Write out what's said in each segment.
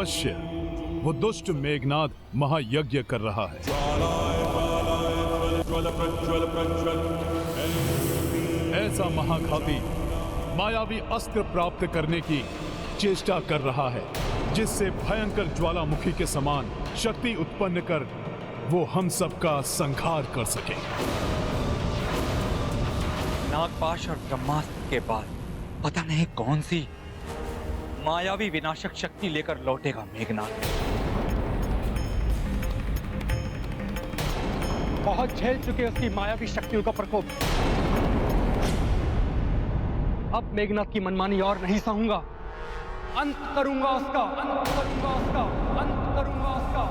अवश्य वो दुष्ट मेघनाद महायज्ञ कर रहा है। ऐसा महाघाती मायावी अस्त्र प्राप्त करने की चेष्टा कर रहा है जिससे भयंकर ज्वालामुखी के समान शक्ति उत्पन्न कर वो हम सबका संहार कर सके। नागपाश और ब्रह्मास्त्र के बाद पता नहीं कौन सी मायावी विनाशक शक्ति लेकर लौटेगा मेघनाद। बहुत झेल चुके उसकी मायावी शक्तियों का प्रकोप। अब मेघनाद की मनमानी और नहीं सहूंगा। अंत करूंगा उसका, अंत करूंगा उसका, अंत करूंगा उसका।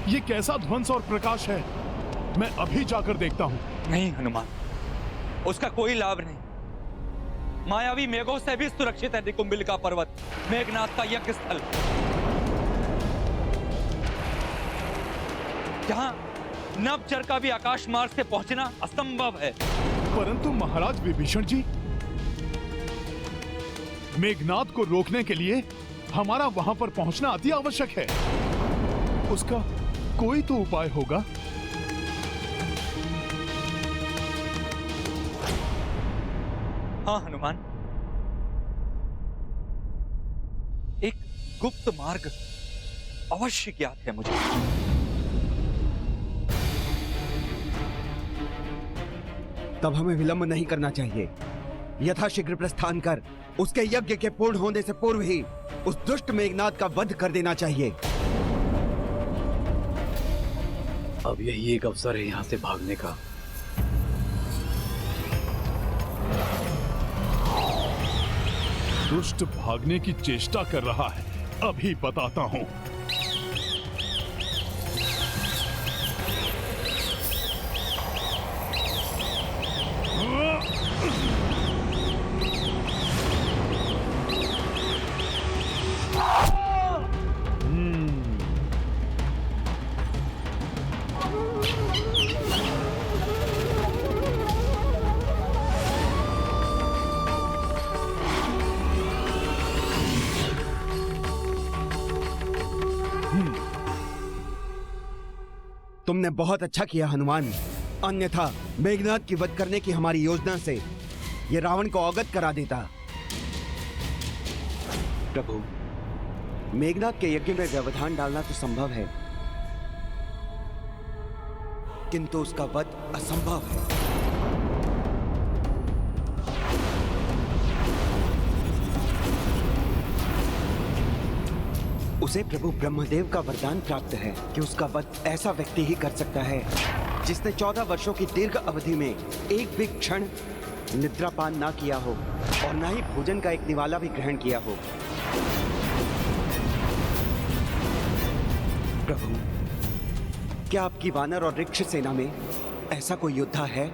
ये कैसा ध्वंस और प्रकाश है? मैं अभी जाकर देखता हूं। नहीं हनुमान, उसका कोई लाभ नहीं। मायावी मेघों से भी सुरक्षित है निकुंबिल का पर्वत, मेघनाद का यज्ञ स्थल, जहां नभचर का भी आकाश मार्ग से पहुंचना असंभव है। परंतु महाराज विभीषण जी, मेघनाद को रोकने के लिए हमारा वहां पर पहुंचना अति आवश्यक है। उसका कोई तो उपाय होगा। हाँ हनुमान, एक गुप्त मार्ग अवश्य ज्ञात है मुझे। तब हमें विलंब नहीं करना चाहिए। यथाशीघ्र प्रस्थान कर उसके यज्ञ के पूर्ण होने से पूर्व ही उस दुष्ट मेघनाद का वध कर देना चाहिए। अब यही एक अवसर है यहां से भागने का। दुष्ट भागने की चेष्टा कर रहा है, अभी बताता हूं। तुमने बहुत अच्छा किया हनुमान, अन्यथा मेघनाद की वध करने की हमारी योजना से ये रावण को अवगत करा देता। प्रभु, मेघनाद के यज्ञ में व्यवधान डालना तो संभव है, किंतु उसका वध असंभव है। उसे प्रभु ब्रह्मदेव का वरदान प्राप्त है कि उसका वध ऐसा व्यक्ति ही कर सकता है जिसने 14 वर्षों की दीर्घ अवधि में एक भी क्षण निद्रापान ना किया हो और ना ही भोजन का एक निवाला भी ग्रहण किया हो। प्रभु, क्या आपकी वानर और वृक्ष सेना में ऐसा कोई योद्धा है?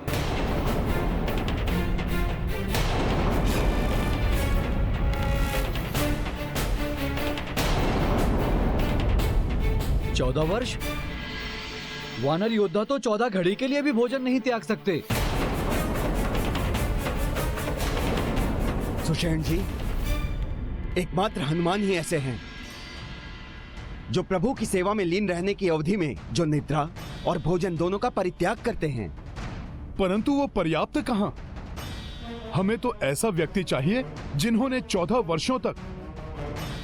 चौदह वर्ष? वानर योद्धा तो 14 घड़ी के लिए भी भोजन नहीं त्याग सकते। सुषेण जी, एकमात्र हनुमान ही ऐसे हैं जो प्रभु की सेवा में लीन रहने की अवधि में जो निद्रा और भोजन दोनों का परित्याग करते हैं। परंतु वो पर्याप्त कहां? हमें तो ऐसा व्यक्ति चाहिए जिन्होंने 14 वर्षों तक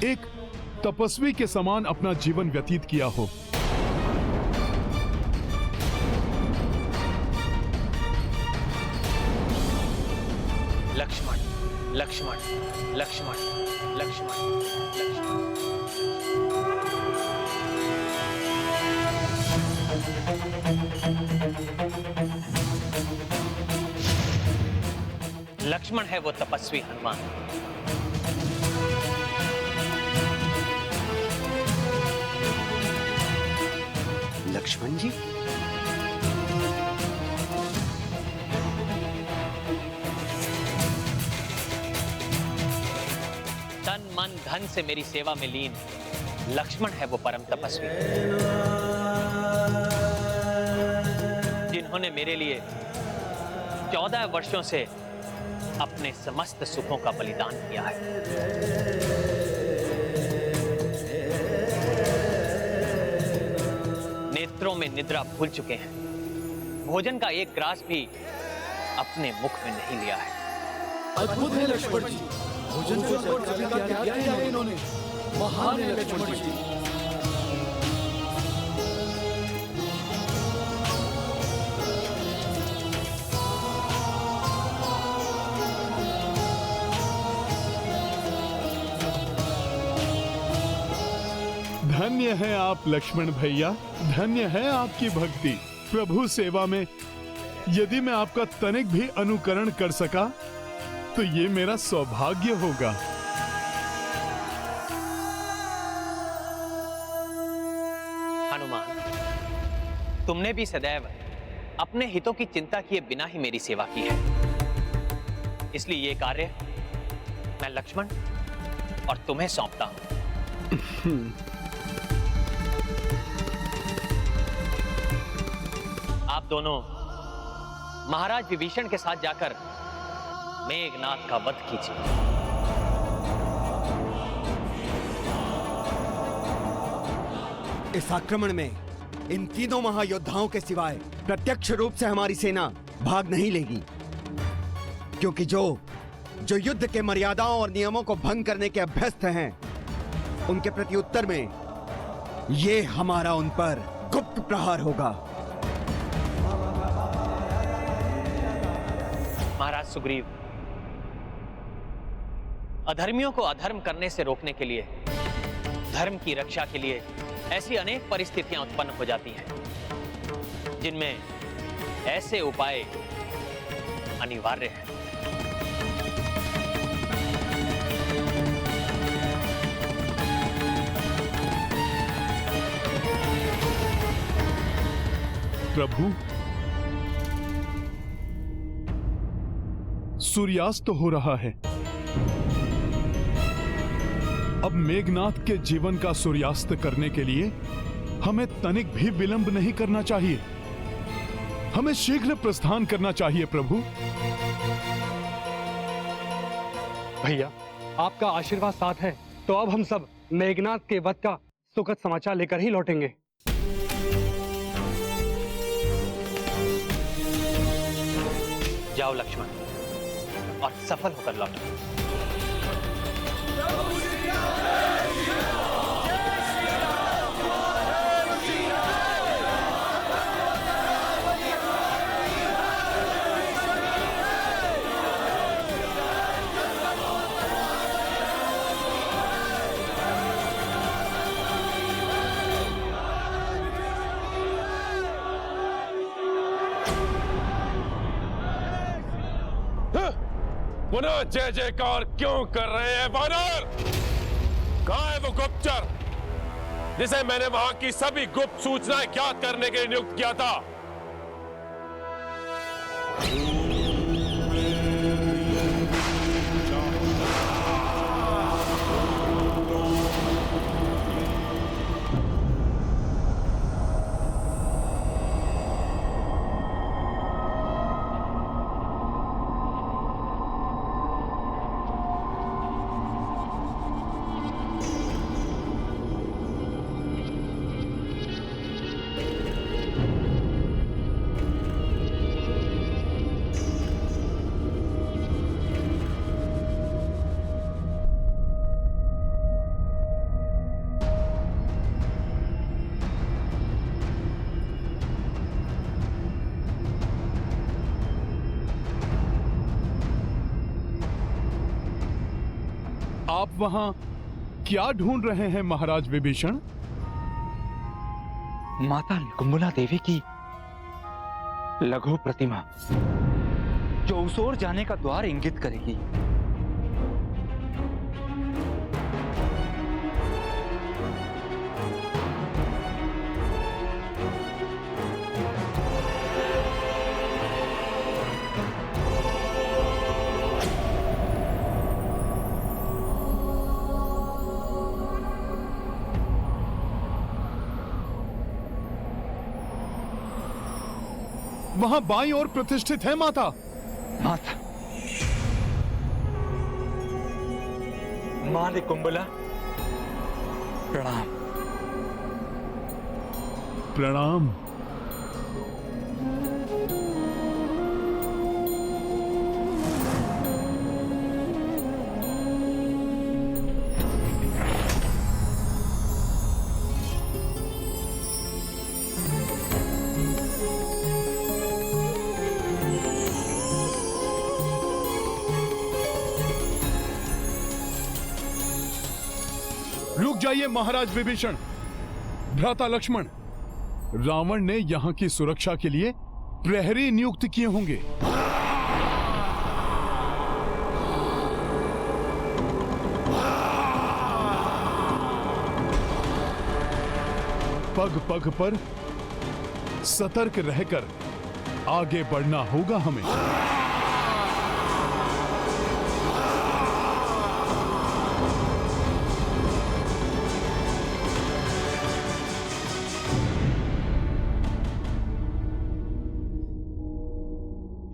एक तपस्वी के समान अपना जीवन व्यतीत किया हो। लक्ष्मण, लक्ष्मण, लक्ष्मण, लक्ष्मण, लक्ष्मण है वो तपस्वी हनुमान। लक्ष्मण जी? तन मन धन से मेरी सेवा में लीन लक्ष्मण है वो परम तपस्वी, जिन्होंने मेरे लिए 14 वर्षों से अपने समस्त सुखों का बलिदान किया है। नेत्रों में निद्रा भूल चुके हैं, भोजन का एक ग्रास भी अपने मुख में नहीं लिया है। अद्भुत है लक्ष्मण जी, भोजन को छोड़ कभी का त्याग किया है इन्होंने। महान है लक्ष्मण जी। धन्य है आप लक्ष्मण भैया, धन्य है आपकी भक्ति। प्रभु सेवा में यदि मैं आपका तनिक भी अनुकरण कर सका तो ये मेरा सौभाग्य होगा। हनुमान, तुमने भी सदैव अपने हितों की चिंता किए बिना ही मेरी सेवा की है, इसलिए ये कार्य मैं लक्ष्मण और तुम्हें सौंपता हूं। आप दोनों महाराज विभीषण के साथ जाकर मेघनाद का वध कीजिए। इस आक्रमण में इन तीनों महायोद्धाओं के सिवाय प्रत्यक्ष रूप से हमारी सेना भाग नहीं लेगी, क्योंकि जो युद्ध के मर्यादाओं और नियमों को भंग करने के अभ्यस्त हैं, उनके प्रति उत्तर में ये हमारा उन पर गुप्त प्रहार होगा। महाराज सुग्रीव, अधर्मियों को अधर्म करने से रोकने के लिए, धर्म की रक्षा के लिए ऐसी अनेक परिस्थितियां उत्पन्न हो जाती हैं जिनमें ऐसे उपाय अनिवार्य हैं। प्रभु, सूर्यास्त हो रहा है। अब मेघनाद के जीवन का सूर्यास्त करने के लिए हमें तनिक भी विलंब नहीं करना चाहिए। हमें शीघ्र प्रस्थान करना चाहिए प्रभु। भैया, आपका आशीर्वाद साथ है तो अब हम सब मेघनाद के वध का सुखद समाचार लेकर ही लौटेंगे। जाओ लक्ष्मण, और सफल होकर लौटो। पुनः जय जयकार क्यों कर रहे हैं वानर? कहां है वो गुप्तचर जिसे मैंने वहां की सभी गुप्त सूचनाएं ज्ञात करने के लिए नियुक्त किया था? आप वहां क्या ढूंढ रहे हैं महाराज विभीषण? माता निकुंभला देवी की लघु प्रतिमा, जो उस ओर जाने का द्वार इंगित करेगी। वहां बाईं ओर प्रतिष्ठित है माता। माता, मां निकुंबला, प्रणाम। प्रणाम। रुक जाइए महाराज विभीषण, भ्राता लक्ष्मण। रावण ने यहां की सुरक्षा के लिए प्रहरी नियुक्त किए होंगे। पग पग पर सतर्क रहकर आगे बढ़ना होगा हमें।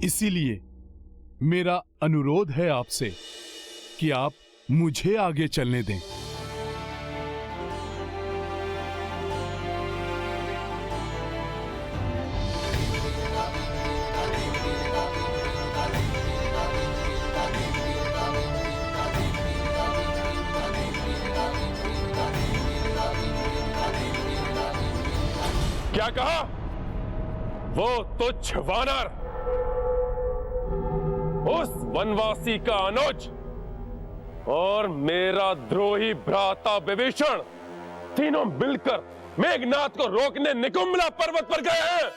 इसीलिए मेरा अनुरोध है आपसे कि आप मुझे आगे चलने दें। क्या कहा? वो तुच्छ वानर, उस वनवासी का अनुज और मेरा द्रोही भ्राता विभीषण तीनों मिलकर मेघनाद को रोकने निकुंबला पर्वत पर गए हैं।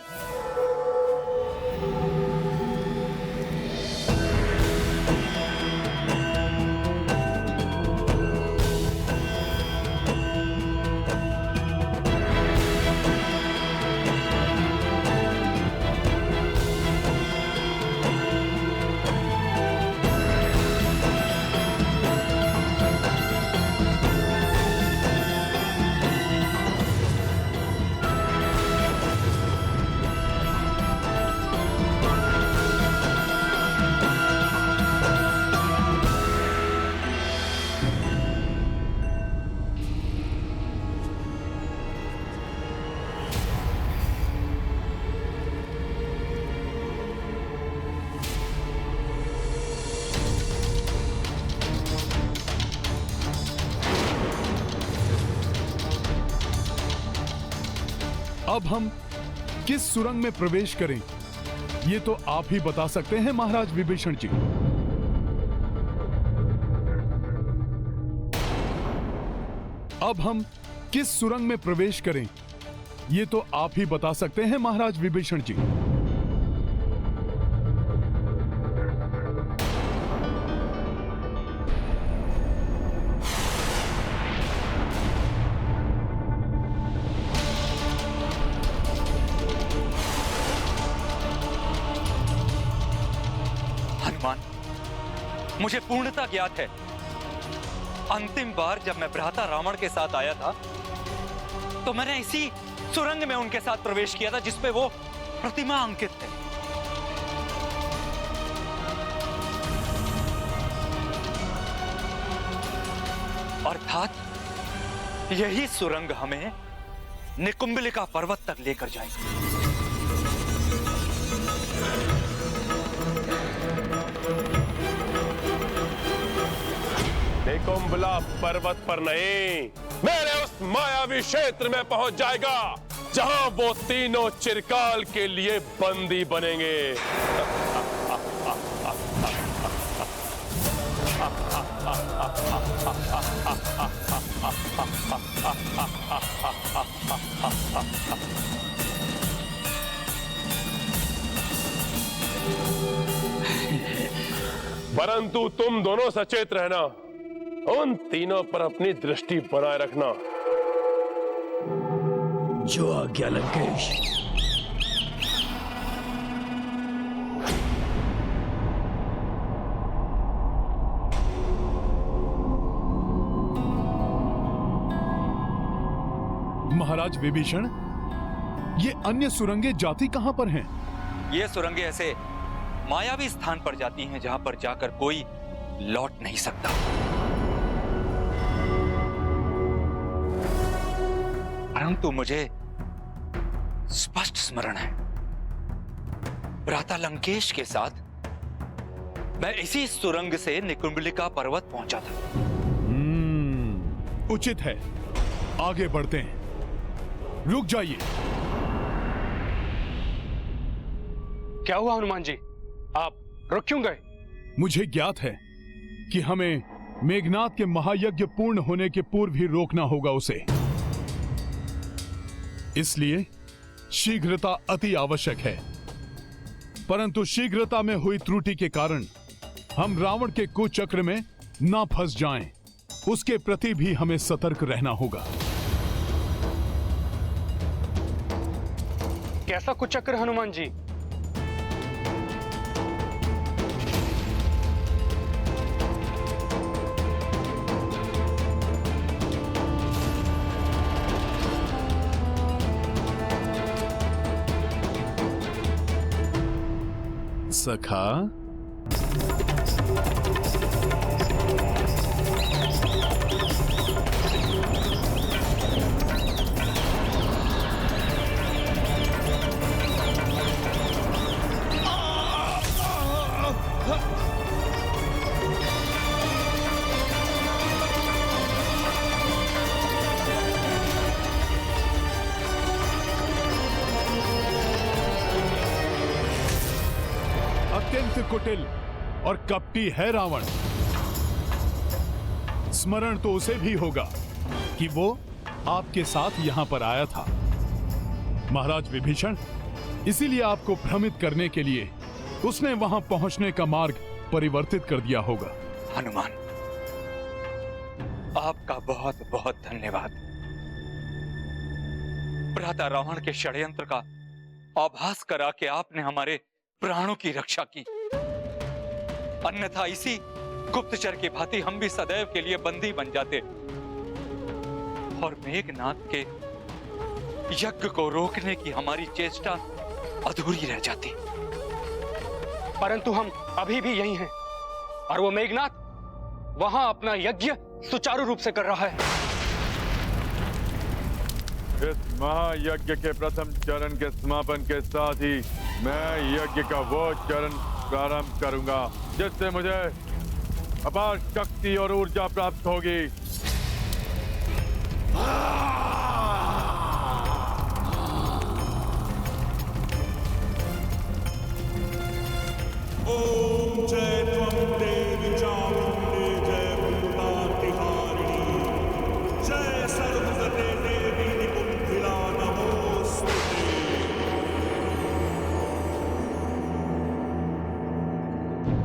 अब हम किस सुरंग में प्रवेश करें, ये तो आप ही बता सकते हैं महाराज विभीषण जी। अब हम किस सुरंग में प्रवेश करें, ये तो आप ही बता सकते हैं महाराज विभीषण जी। मुझे पूर्णतः ज्ञात है, अंतिम बार जब मैं भ्राता रावण के साथ आया था तो मैंने इसी सुरंग में उनके साथ प्रवेश किया था जिसपे वो प्रतिमा अंकित है। अर्थात यही सुरंग हमें निकुंबलिका पर्वत तक लेकर जाएगी। निकुंबला पर्वत पर नहीं, मेरे उस मायावी क्षेत्र में पहुंच जाएगा जहां वो तीनों चिरकाल के लिए बंदी बनेंगे। परंतु तुम दोनों सचेत रहना, उन तीनों पर अपनी दृष्टि बनाए रखना। जो आज्ञा लंकेश। महाराज विभीषण, ये अन्य सुरंगें जाति कहां पर हैं? ये सुरंगें ऐसे मायावी स्थान पर जाती हैं जहां पर जाकर कोई लौट नहीं सकता। परंतु मुझे स्पष्ट स्मरण है, भ्राता लंकेश के साथ मैं इसी सुरंग से निकुंभलिका पर्वत पहुंचा था। उचित है, आगे बढ़ते हैं। रुक जाइए। क्या हुआ हनुमान जी, आप रुक क्यों गए? मुझे ज्ञात है कि हमें मेघनाथ के महायज्ञ पूर्ण होने के पूर्व ही रोकना होगा उसे, इसलिए शीघ्रता अति आवश्यक है। परंतु शीघ्रता में हुई त्रुटि के कारण हम रावण के कुचक्र में ना फंस जाएं, उसके प्रति भी हमें सतर्क रहना होगा। कैसा कुचक्र हनुमान जी? सखा, अत्यंत कुटिल और कपटी है रावण। स्मरण तो उसे भी होगा कि वो आपके साथ यहां पर आया था महाराज विभीषण, इसीलिए आपको भ्रमित करने के लिए उसने वहां पहुंचने का मार्ग परिवर्तित कर दिया होगा। हनुमान, आपका बहुत बहुत धन्यवाद। भ्राता रावण के षड्यंत्र का आभास करा के आपने हमारे प्राणों की रक्षा की, अन्यथा इसी गुप्तचर की भांति हम भी सदैव के लिए बंदी बन जाते और मेघनाथ के यज्ञ को रोकने की हमारी चेष्टा अधूरी रह जाती। परंतु हम अभी भी यही हैं और वो मेघनाथ वहां अपना यज्ञ सुचारू रूप से कर रहा है। इस महायज्ञ के प्रथम चरण के समापन के साथ ही मैं यज्ञ का वो चरण प्रारंभ करूंगा जिससे मुझे अपार शक्ति और ऊर्जा प्राप्त होगी। ओम जय त्वं देवी चामुंडे जय भूतातिहारिणी जय सर्वगते देवी निकुंभिला नमोस्तुते।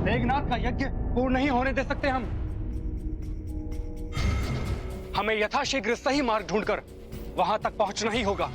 मेघनाथ का यज्ञ पूर्ण नहीं होने दे सकते हम। हमें यथाशीघ्र सही मार्ग ढूंढकर वहां तक पहुंचना ही होगा।